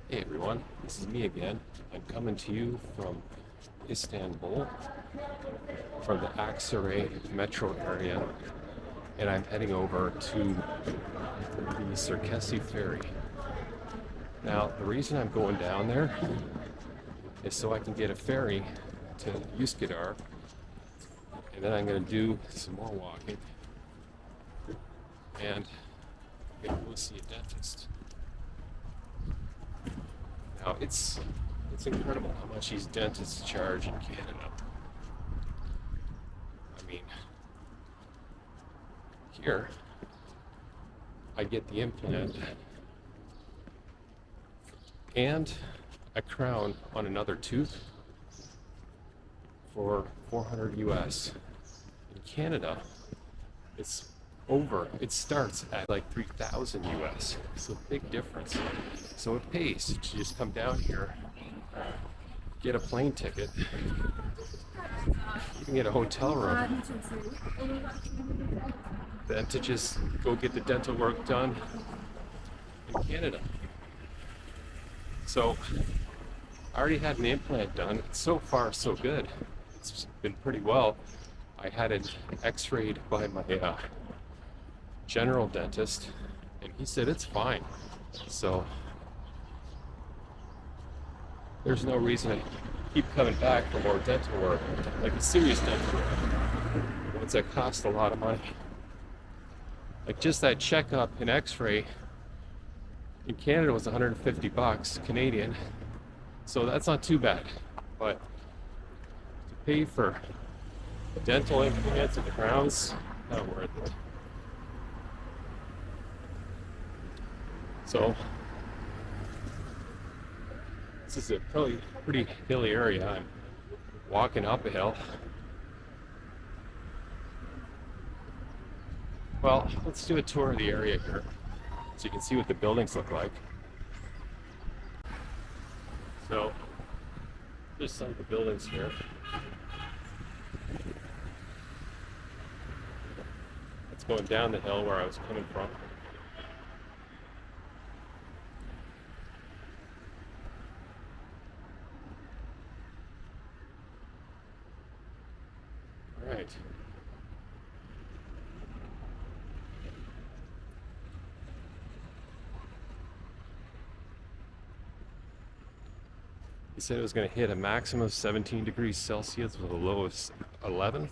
Hey everyone, this is me again. I'm coming to you from Istanbul, from the Aksaray Metro area, and I'm heading over to the Sirkeci ferry. Now, the reason I'm going down there is so I can get a ferry to Üsküdar, and then I'm going to do some more walking, and I'm going to go see a dentist. Now, it's incredible how much these dentists charge in Canada. I mean, here I get the implant and a crown on another tooth for 400 US. In Canada, it starts at like 3,000 US. So big difference. So it pays to just come down here, get a plane ticket, you can get a hotel room, then to just go get the dental work done in Canada. So I already had an implant done. So far, so good. It's been pretty well. I had it x-rayed by my general dentist, and he said it's fine. So there's no reason to keep coming back for more dental work, like a serious dental work, ones that cost a lot of money. Like just that checkup and x-ray in Canada was 150 bucks Canadian, so that's not too bad. But to pay for dental implants and crowns, not worth it. So this is a probably pretty hilly area. I'm walking up a hill. Well, let's do a tour of the area here so you can see what the buildings look like. So there's some of the buildings here. It's going down the hill where I was coming from. Right. He said it was going to hit a maximum of 17 degrees Celsius with a low of 11.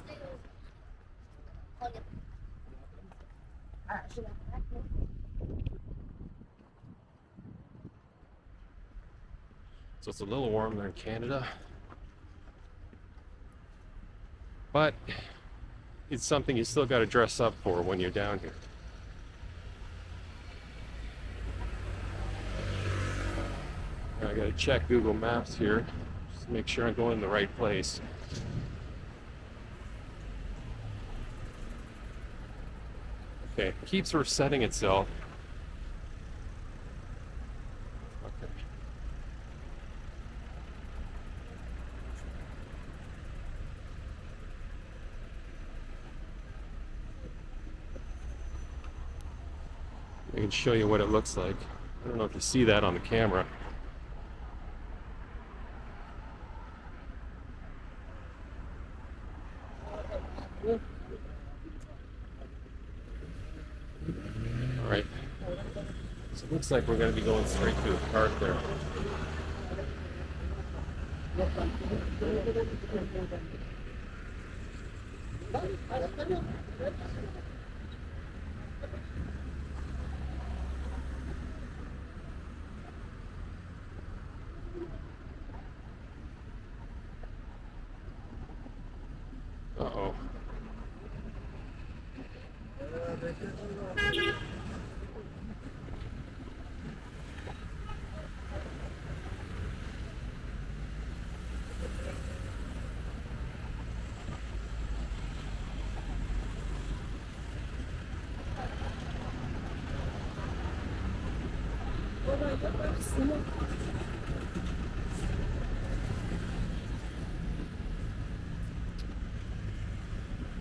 So it's a little warmer in Canada. But it's something you still got to dress up for when you're down here. I got to check Google Maps here, just to make sure I'm going in the right place. Okay, it keeps resetting itself. Okay. I can show you what it looks like. I don't know if you see that on the camera. Alright, so it looks like we're going to be going straight to the park there. Uh-oh.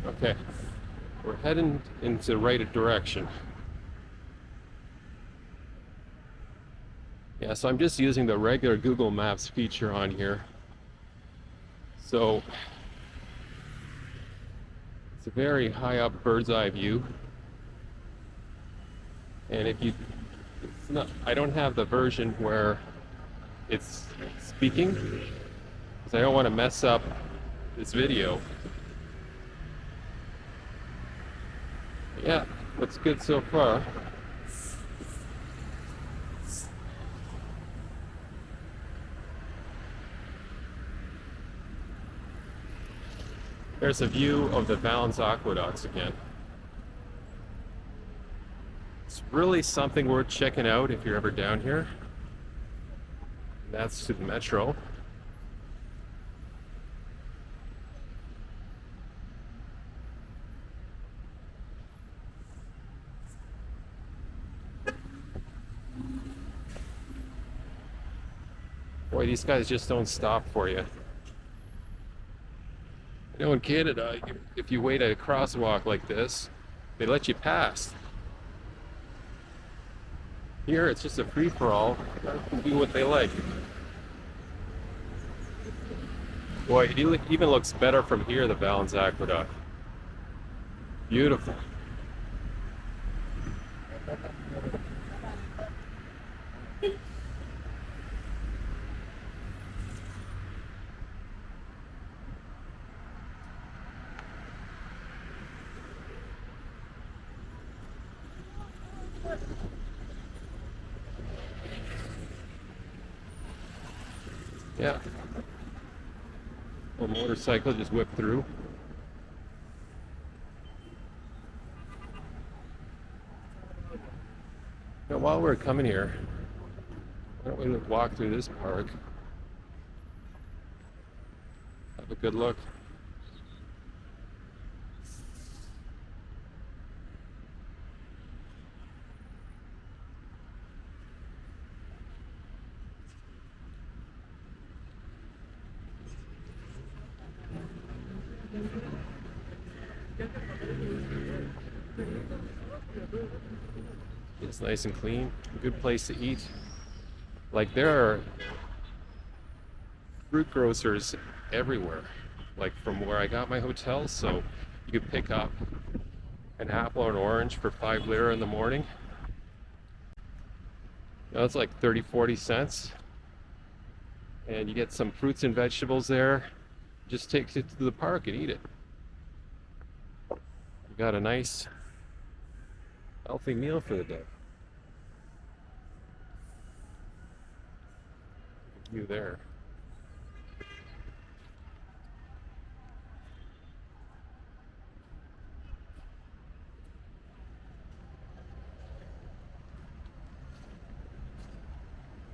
Okay, we're heading into the right direction. Yeah, so I'm just using the regular Google Maps feature on here. So it's a very high up bird's eye view. And if you, it's not, I don't have the version where it's speaking, because I don't want to mess up this video. Yeah, looks good so far. There's a view of the Valens Aqueducts again. It's really something worth checking out if you're ever down here. That's to the metro. Boy, these guys just don't stop for you. You know, in Canada, if you wait at a crosswalk like this, they let you pass. Here, it's just a free-for-all. Everyone can do what they like. Boy, it even looks better from here, the Valens Aqueduct. Beautiful. Yeah. A motorcycle just whipped through. Now, while we're coming here, why don't we walk through this park? Have a good look. It's nice and clean, good place to eat. Like, there are fruit grocers everywhere, like from where I got my hotel, so you could pick up an apple or an orange for 5 lira in the morning. Now it's like 30-40 cents, and you get some fruits and vegetables there. Just take it to the park and eat it. You got a nice healthy meal for the day. View there.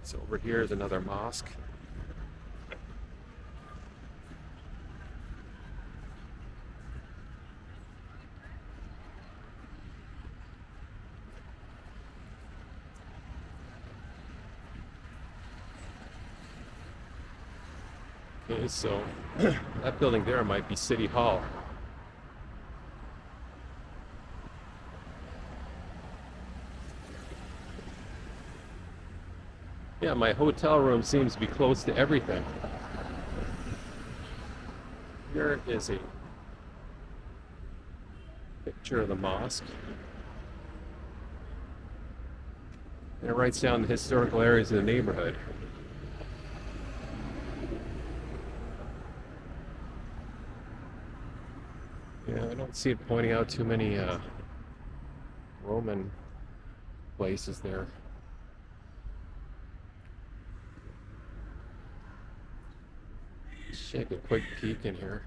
So over here is another mosque. Okay, so that building there might be City Hall. Yeah, my hotel room seems to be close to everything. Here is a picture of the mosque. And it writes down the historical areas of the neighborhood. Yeah, I don't see it pointing out too many Roman places there. Let's take a quick peek in here.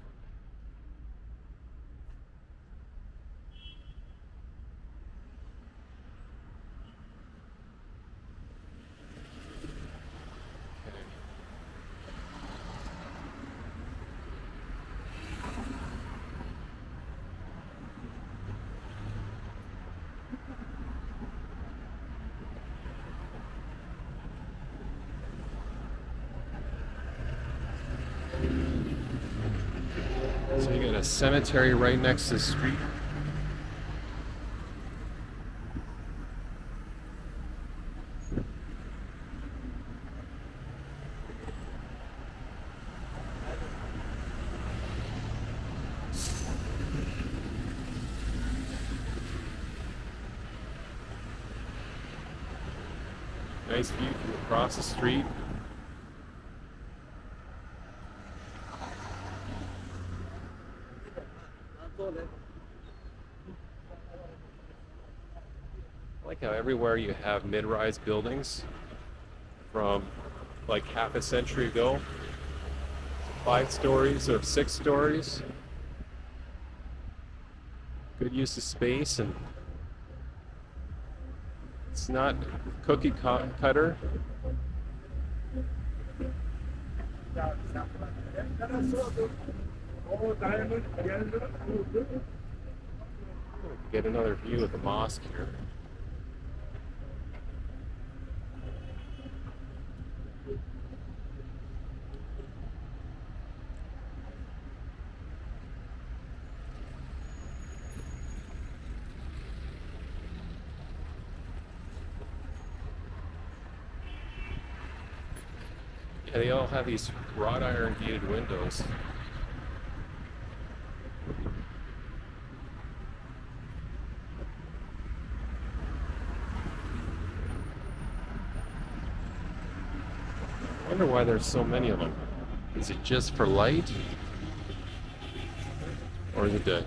So you got a cemetery right next to the street. Nice view from across the street. I like how everywhere you have mid-rise buildings from like half a century ago, 5 stories or 6 stories. Good use of space, and it's not cookie cutter. Get another view of the mosque here. Yeah, they all have these wrought iron gated windows. I wonder why there's so many of them. Is it just for light? Or is it to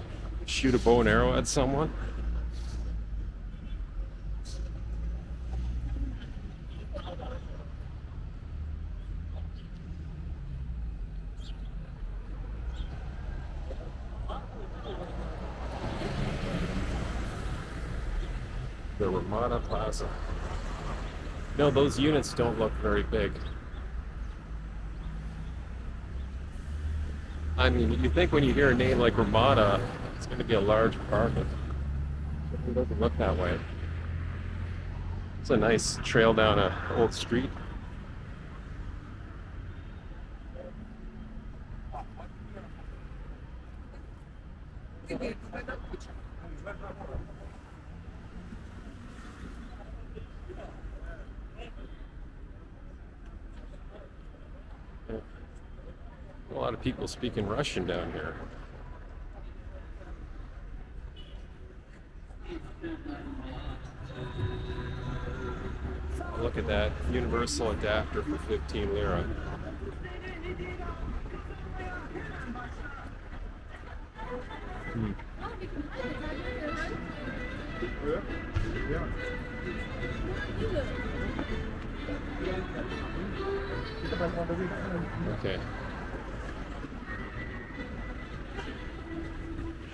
shoot a bow and arrow at someone? The Ramada Plaza. No, those units don't look very big. I mean, you think when you hear a name like Ramada, it's going to be a large apartment. It doesn't look that way. It's a nice trail down an old street. A lot of people speaking Russian down here. Look at that universal adapter for 15 lira. Okay.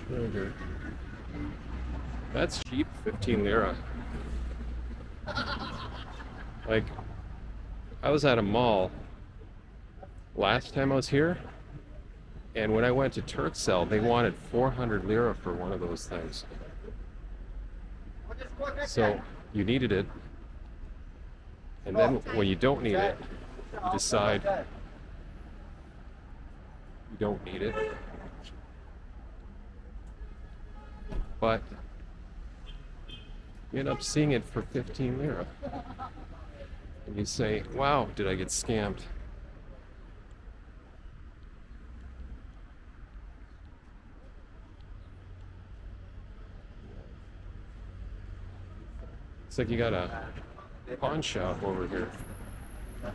Sugar. That's cheap, 15 lira. Like, I was at a mall last time I was here, and when I went to Turkcell, they wanted 400 lira for one of those things. So, you needed it, and then when you don't need it, you decide you don't need it. But you end up seeing it for 15 lira. And you say, wow, did I get scammed? It's like you got a pawn shop over here. I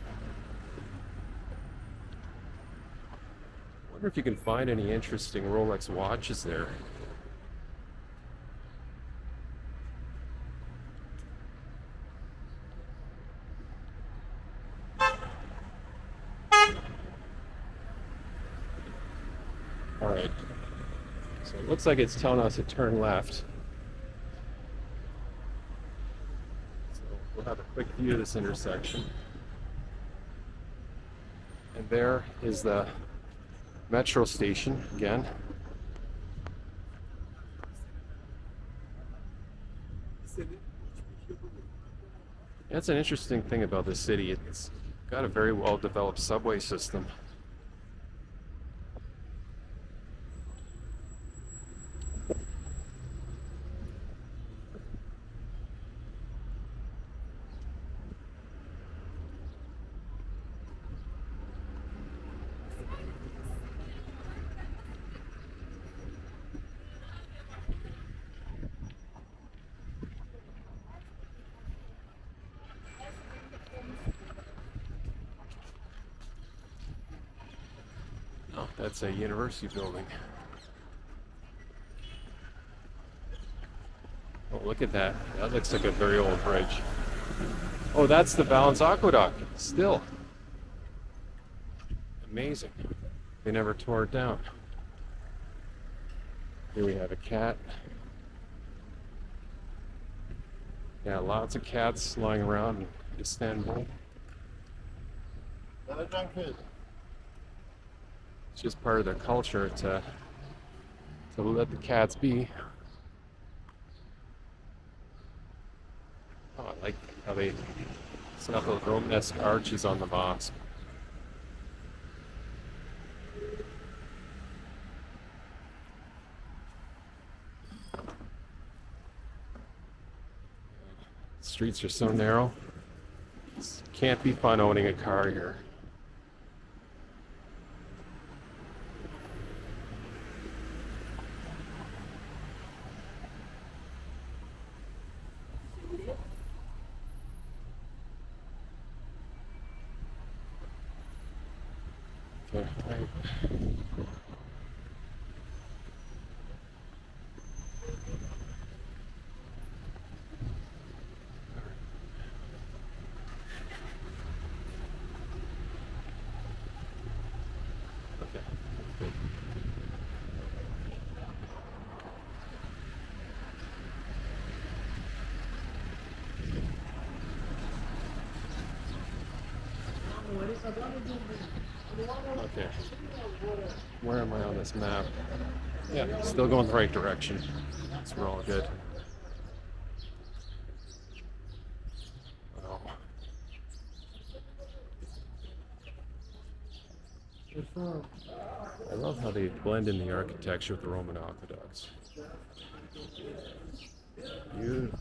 wonder if you can find any interesting Rolex watches there. Alright, so it looks like it's telling us to turn left. So we'll have a quick view of this intersection. And there is the metro station again. That's an interesting thing about this city. It's got a very well developed subway system. That's a university building. Oh, look at that. That looks like a very old bridge. Oh, that's the Valens Aqueduct. Still. Amazing. They never tore it down. Here we have a cat. Yeah, lots of cats lying around in Istanbul. It's just part of their culture to let the cats be. Oh, I like how they set up those Romanesque arches on the mosque. Streets are so narrow. It can't be fun owning a car here. Okay, right. Okay. Good. Okay. Where am I on this map? Yeah, still going the right direction. So we're all good. Wow. I love how they blend in the architecture with the Roman aqueducts. Beautiful.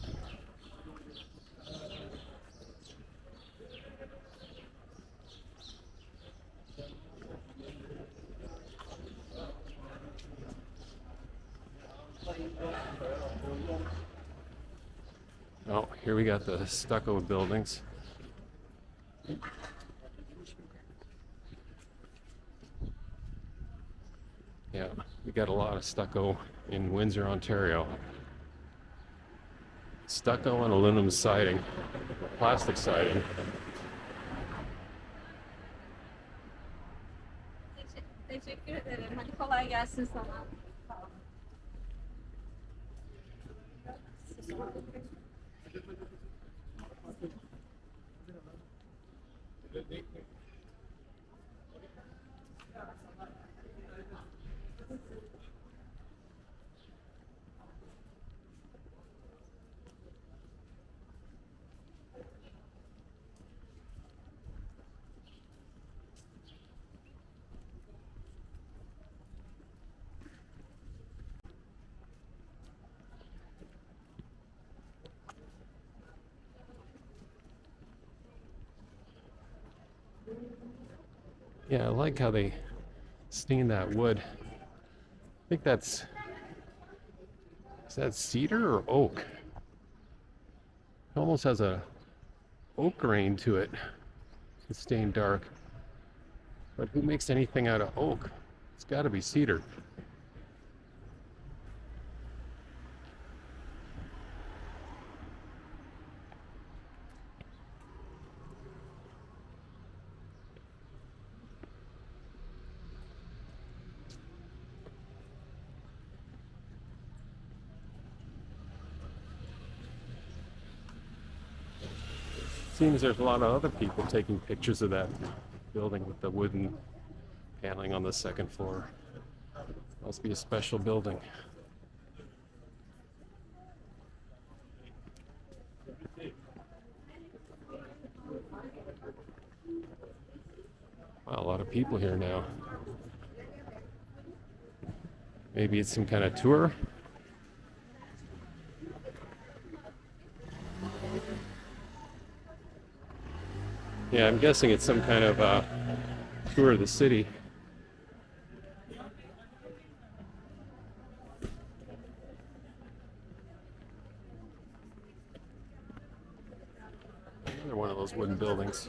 Oh, here we got the stucco buildings. Yeah, we got a lot of stucco in Windsor, Ontario. Stucco and aluminum siding, plastic siding. Teşekkür ederim. Hadi kolay gelsin sana. Yeah, I like how they stain that wood. I think is that cedar or oak? It almost has a oak grain to it. It's stained dark. But who makes anything out of oak? It's got to be cedar. Seems there's a lot of other people taking pictures of that building with the wooden paneling on the second floor. Must be a special building. Wow, a lot of people here now. Maybe it's some kind of tour. Yeah, I'm guessing it's some kind of tour of the city. Another one of those wooden buildings.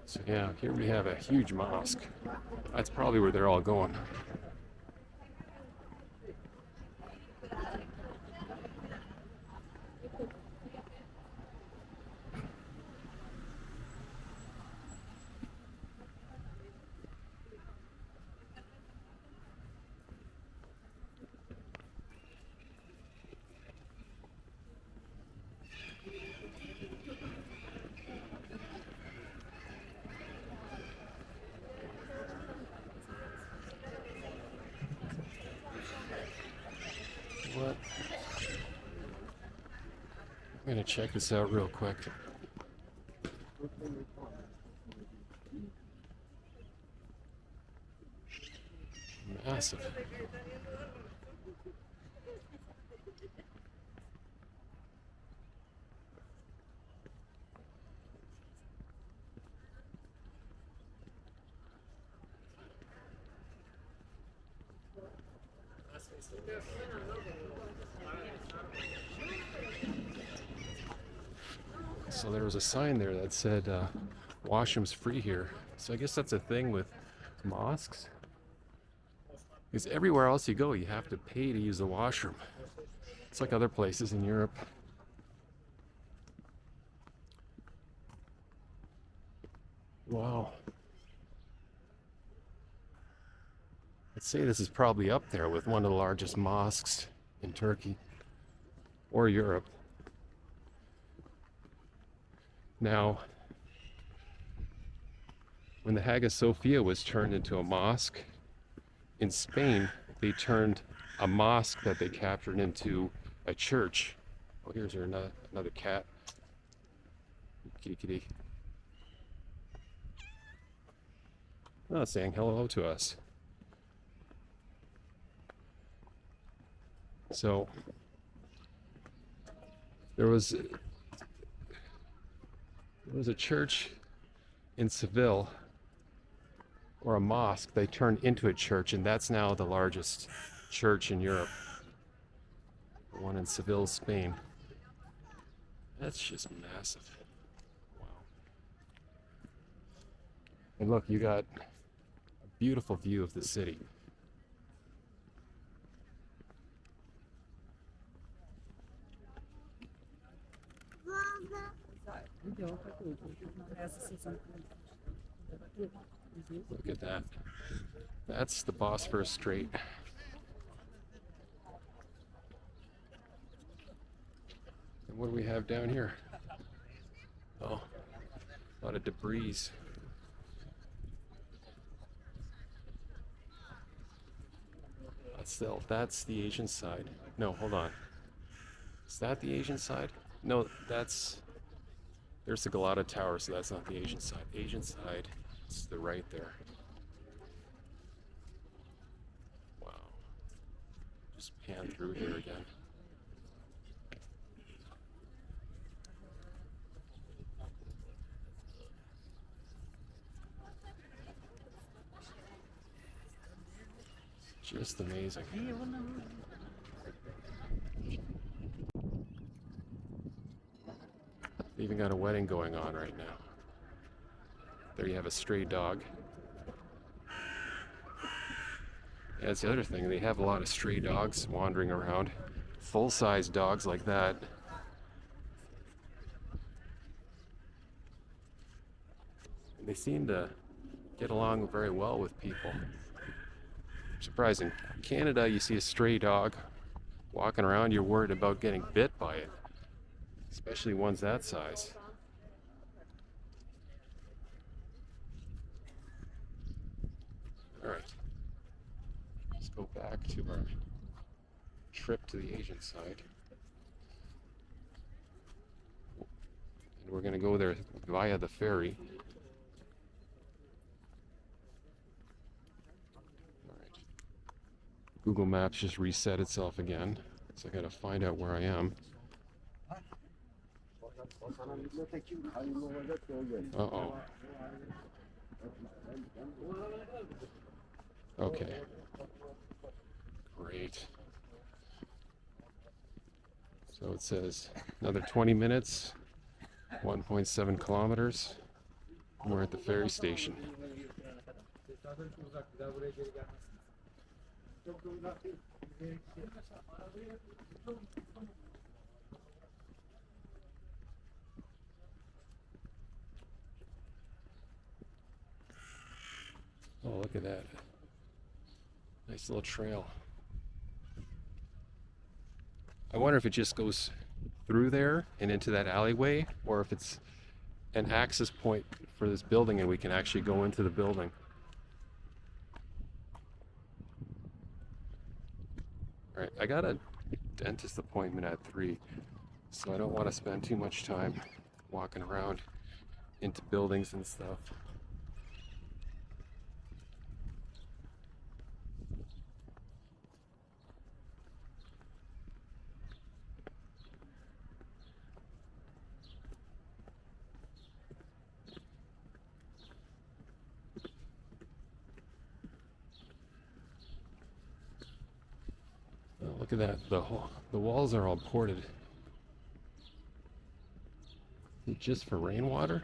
So yeah, here we have a huge mosque. That's probably where they're all going. What? I'm gonna check this out real quick. Massive. So there was a sign there that said washrooms free here. So I guess that's a thing with mosques. Because everywhere else you go, you have to pay to use the washroom. It's like other places in Europe. Wow. I'd say this is probably up there with one of the largest mosques in Turkey or Europe. Now, when the Hagia Sophia was turned into a mosque in Spain, they turned a mosque that they captured into a church. Oh, here's another cat. Kitty, kitty. Oh, saying hello to us. So, there was a church in Seville, or a mosque they turned into a church, and that's now the largest church in Europe. The one in Seville, Spain. That's just massive. Wow. And look, you got a beautiful view of the city. Look at that. That's the Bosphorus Strait. And what do we have down here? Oh, a lot of debris. That's the Asian side. No, hold on. Is that the Asian side? No, there's the Galata Tower, so that's not the Asian side. Asian side is to the right there. Wow. Just pan through here again. Just amazing. They even got a wedding going on right now. There you have a stray dog. Yeah, that's the other thing. They have a lot of stray dogs wandering around. Full-size dogs like that. And they seem to get along very well with people. Surprising. In Canada, you see a stray dog walking around, you're worried about getting bit by it. Especially ones that size. Alright. Let's go back to our trip to the Asian side. And we're going to go there via the ferry. Alright. Google Maps just reset itself again. So I got to find out where I am. Uh-oh. Okay. Great. So it says another 20 minutes, 1.7 kilometers. We're at the ferry station. Oh, look at that. Nice little trail. I wonder if it just goes through there and into that alleyway, or if it's an access point for this building and we can actually go into the building. All right, I got a dentist appointment at 3, so I don't want to spend too much time walking around into buildings and stuff. Oh, look at that, the walls are all ported. Is it just for rainwater?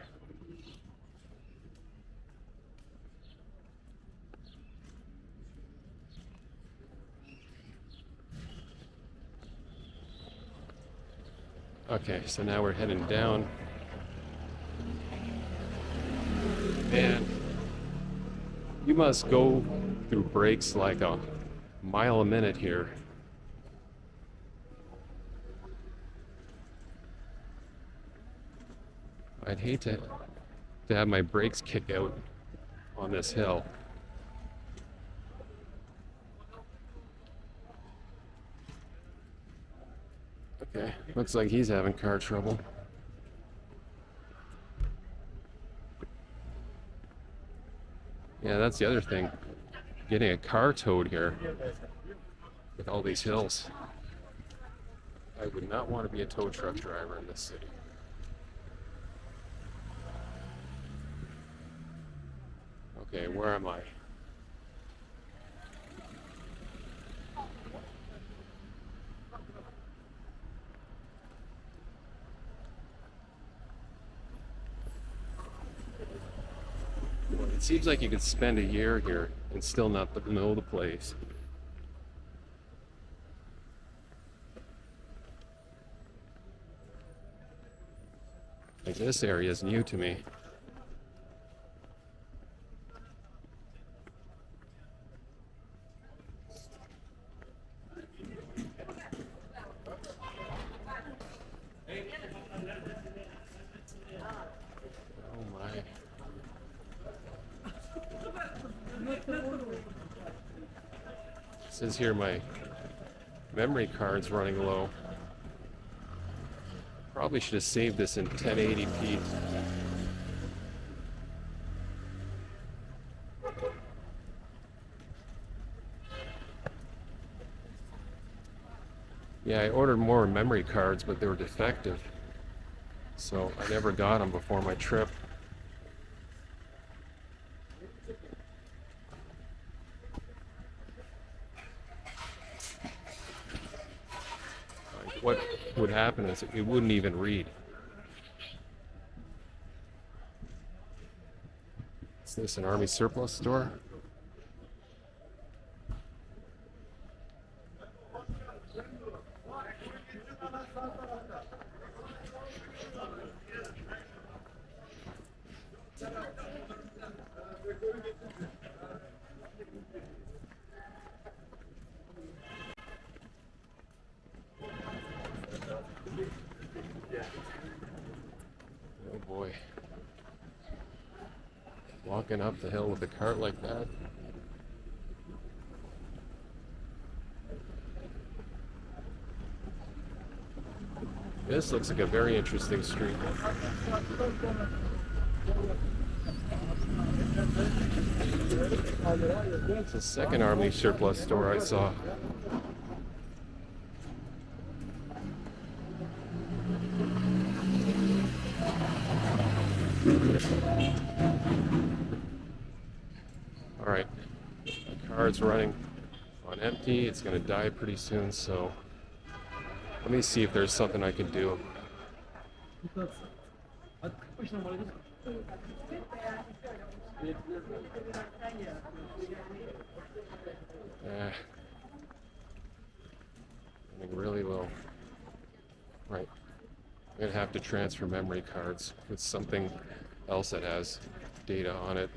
Okay, so now we're heading down. And you must go through breaks like a mile a minute here. I'd hate to have my brakes kick out on this hill. Okay, looks like he's having car trouble. Yeah, that's the other thing. Getting a car towed here with all these hills. I would not want to be a tow truck driver in this city. Okay, where am I? It seems like you could spend a year here and still not know the place. Like, this area is new to me. Oh my. It says here my memory card's running low. Probably should have saved this in 1080p. Yeah, I ordered more memory cards, but they were defective. So I never got them before my trip. Like, what would happen is it wouldn't even read. Is this an army surplus store? Oh boy. Walking up the hill with a cart like that. This looks like a very interesting street. It's the second army surplus store I saw. All right, the car's running on empty. It's going to die pretty soon, so let me see if there's something I can do. I think really low. Right. I'm gonna have to transfer memory cards with something else that has data on it.